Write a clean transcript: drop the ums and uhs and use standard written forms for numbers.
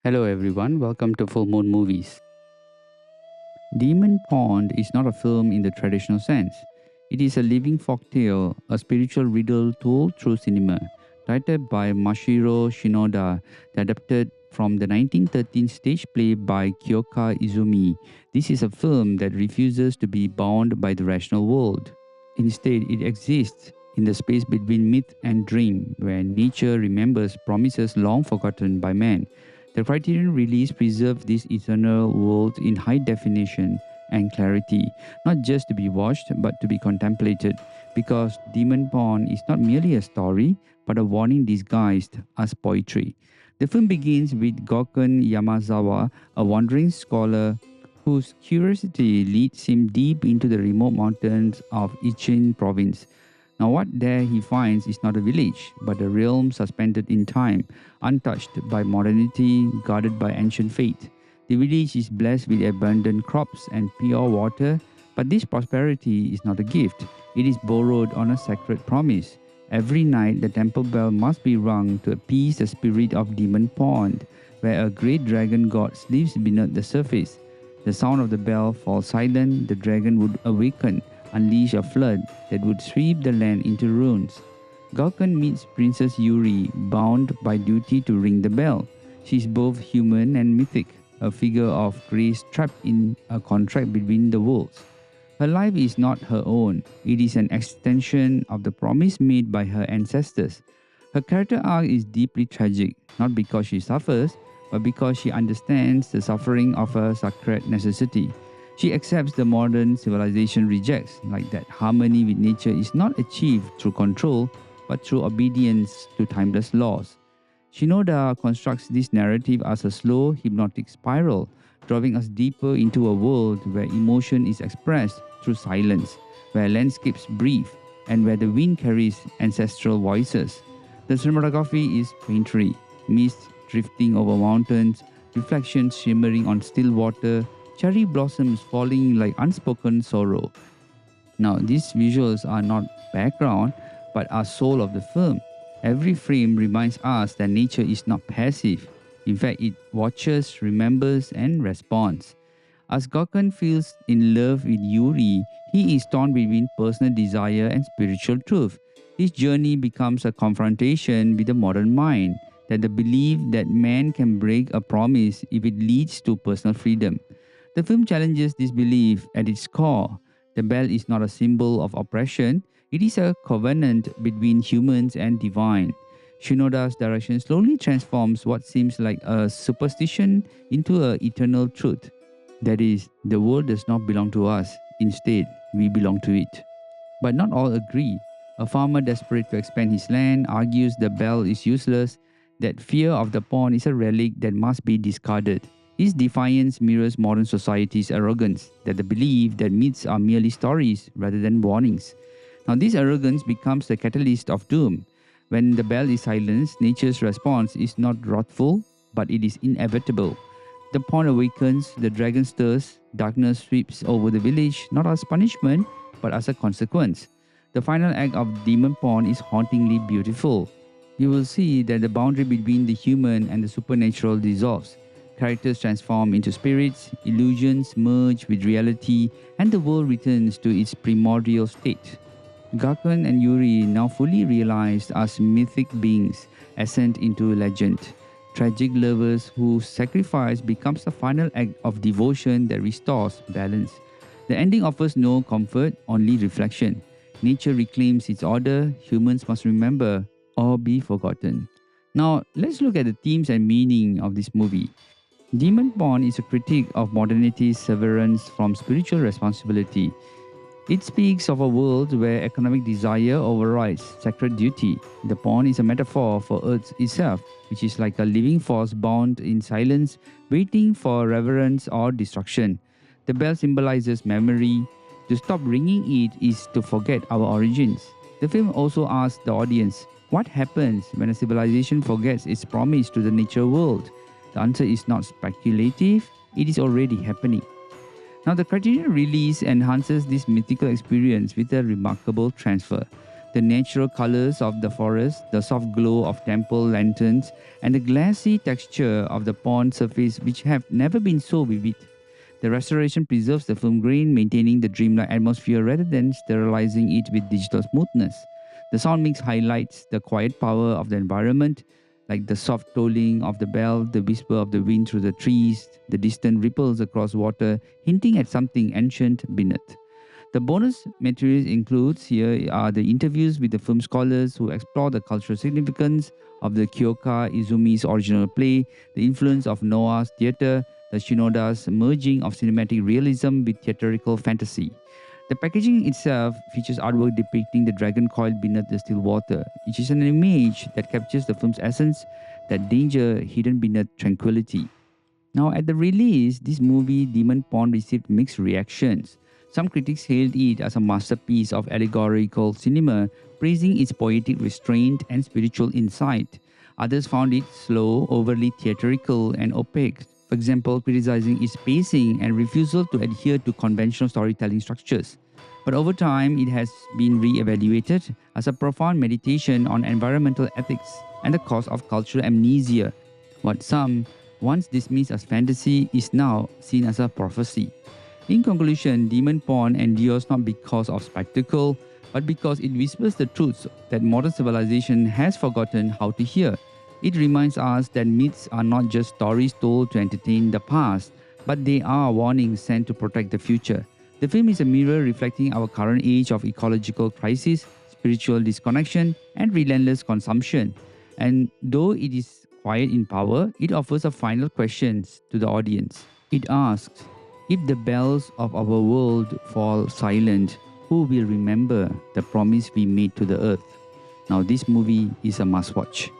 Hello everyone, welcome to Full Moon Movies. Demon Pond is not a film in the traditional sense. It is a living folktale, a spiritual riddle told through cinema, directed by Masahiro Shinoda, adapted from the 1913 stage play by Kyoka Izumi. This is a film that refuses to be bound by the rational world. Instead, it exists in the space between myth and dream, where nature remembers promises long forgotten by man. The Criterion release preserved this eternal world in high definition and clarity, not just to be watched but to be contemplated, because Demon Pond is not merely a story but a warning disguised as poetry. The film begins with Goken Yamazawa, a wandering scholar whose curiosity leads him deep into the remote mountains of Ichin province. Now, what there he finds is not a village, but a realm suspended in time, untouched by modernity, guarded by ancient fate. The village is blessed with abundant crops and pure water, but this prosperity is not a gift. It is borrowed on a sacred promise. Every night, the temple bell must be rung to appease the spirit of Demon Pond, where a great dragon god sleeps beneath the surface. The sound of the bell falls silent, the dragon would awaken, unleash a flood that would sweep the land into ruins. Gauken meets Princess Yuri, bound by duty to ring the bell. She is both human and mythic, a figure of grace trapped in a contract between the worlds. Her life is not her own, it is an extension of the promise made by her ancestors. Her character arc is deeply tragic, not because she suffers, but because she understands the suffering of a sacred necessity. She accepts the modern civilization rejects, like that harmony with nature is not achieved through control, but through obedience to timeless laws. Shinoda constructs this narrative as a slow, hypnotic spiral, drawing us deeper into a world where emotion is expressed through silence, where landscapes breathe, and where the wind carries ancestral voices. The cinematography is painterly, mist drifting over mountains, reflections shimmering on still water, cherry blossoms falling like unspoken sorrow. Now, these visuals are not background but are soul of the film. Every frame reminds us that nature is not passive. In fact, it watches, remembers, and responds. As Goken feels in love with Yuri, he is torn between personal desire and spiritual truth. His journey becomes a confrontation with the modern mind, that the belief that man can break a promise if it leads to personal freedom. The film challenges this belief at its core. The bell is not a symbol of oppression, it is a covenant between humans and divine. Shinoda's direction slowly transforms what seems like a superstition into an eternal truth. That is, the world does not belong to us, instead, we belong to it. But not all agree. A farmer desperate to expand his land argues the bell is useless, that fear of the pond is a relic that must be discarded. His defiance mirrors modern society's arrogance, that the belief that myths are merely stories rather than warnings. Now, this arrogance becomes the catalyst of doom. When the bell is silenced, nature's response is not wrathful, but it is inevitable. The pond awakens, the dragon stirs, darkness sweeps over the village, not as punishment, but as a consequence. The final act of Demon Pond is hauntingly beautiful. You will see that the boundary between the human and the supernatural dissolves. Characters transform into spirits, illusions merge with reality, and the world returns to its primordial state. Gaken and Yuri, now fully realized as mythic beings, ascend into legend. Tragic lovers whose sacrifice becomes the final act of devotion that restores balance. The ending offers no comfort, only reflection. Nature reclaims its order, humans must remember or be forgotten. Now, let's look at the themes and meaning of this movie. Demon Pond is a critique of modernity's severance from spiritual responsibility. It speaks of a world where economic desire overrides sacred duty. The pond is a metaphor for Earth itself, which is like a living force bound in silence, waiting for reverence or destruction. The bell symbolizes memory. To stop ringing it is to forget our origins. The film also asks the audience, what happens when a civilization forgets its promise to the nature world? The answer is not speculative, it is already happening. Now, the Criterion release enhances this mythical experience with a remarkable transfer. The natural colors of the forest, the soft glow of temple lanterns, and the glassy texture of the pond surface, which have never been so vivid. The restoration preserves the film grain, maintaining the dreamlike atmosphere rather than sterilizing it with digital smoothness. The sound mix highlights the quiet power of the environment, like the soft tolling of the bell, the whisper of the wind through the trees, the distant ripples across water, hinting at something ancient beneath. The bonus materials includes here are the interviews with the film scholars who explore the cultural significance of the Kyoka Izumi's original play, the influence of Noah's theatre, the Shinoda's merging of cinematic realism with theatrical fantasy. The packaging itself features artwork depicting the dragon coiled beneath the still water, which is an image that captures the film's essence, that danger hidden beneath tranquility. Now, at the release, this movie, Demon Pond, received mixed reactions. Some critics hailed it as a masterpiece of allegorical cinema, praising its poetic restraint and spiritual insight. Others found it slow, overly theatrical, and opaque. For example, criticizing its pacing and refusal to adhere to conventional storytelling structures. But over time, it has been re-evaluated as a profound meditation on environmental ethics and the cost of cultural amnesia. What some once dismissed as fantasy is now seen as a prophecy. In conclusion, Demon Pond endures not because of spectacle, but because it whispers the truths that modern civilization has forgotten how to hear. It reminds us that myths are not just stories told to entertain the past, but they are warnings sent to protect the future. The film is a mirror reflecting our current age of ecological crisis, spiritual disconnection, and relentless consumption. And though it is quiet in power, it offers a final question to the audience. It asks, if the bells of our world fall silent, who will remember the promise we made to the earth? Now, this movie is a must-watch.